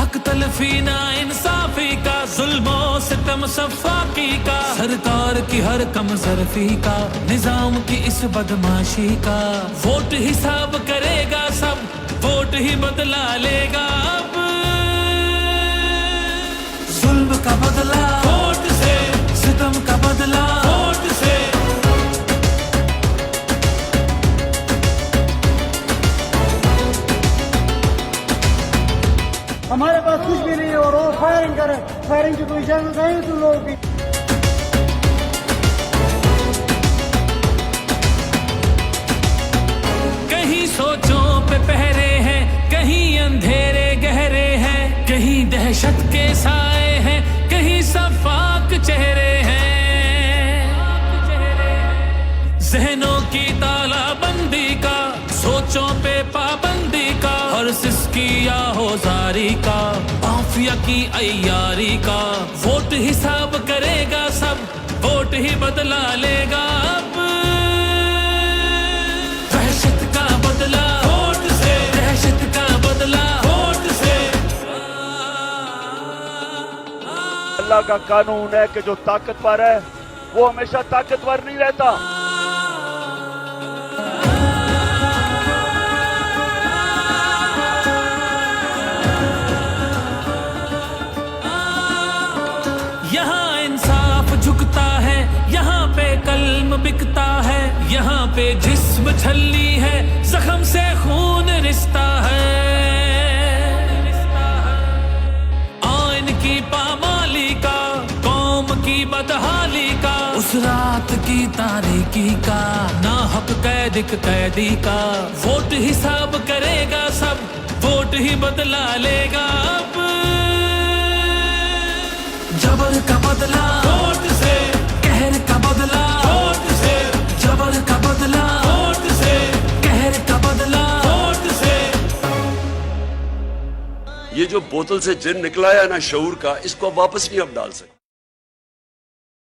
हक तलफी ना इंसाफी का, जुल्मों सितम सफाकी का, सरकार की हर कम ज़रफ़ी का, निजाम की इस बदमाशी का। वोट हिसाब करेगा सब, वोट ही बदला लेगा अब। जुल्म का बदला वोट से, सितम का बदला वोट से। हमारे पास कुछ भी नहीं है और वो फायरिंग करे, फायरिंग की कोई इजाजत नहीं तुम लोगों की। कहीं सोचों पे पहरे हैं, कहीं अंधेरे गहरे हैं, कहीं दहशत के साए हैं, कहीं सफाक चेहरे हैं। जहनों की तालाबंदी का, सोचों पे पाबंदी का, और सिसकी या होजारी का, माफिया की अय्यारी का। वोट हिसाब करेगा सब, वोट ही बदला लेगा अब। दहशत का बदला वोट से, दहशत का बदला वोट से। अल्लाह का कानून है कि जो ताकतवर है वो हमेशा ताकतवर नहीं रहता। यहाँ इंसाफ झुकता है, यहाँ पे कल्म बिकता है, यहाँ पे जिस्म छल्ली है, जख्म से खून रिश्ता है। आइन की पामाली का, कौम की बदहाली का, उस रात की तारीकी का, ना हक कैदी का। वोट हिसाब करेगा सब, वोट ही बदला लेगा अब। जबर का बदला वोट से, कहर का बदला वोट से, जबर का बदला वोट से, कहर का बदला वोट से। ये जो बोतल से जिन निकला है ना शऊर का, इसको वापस नहीं अब डाल सकते।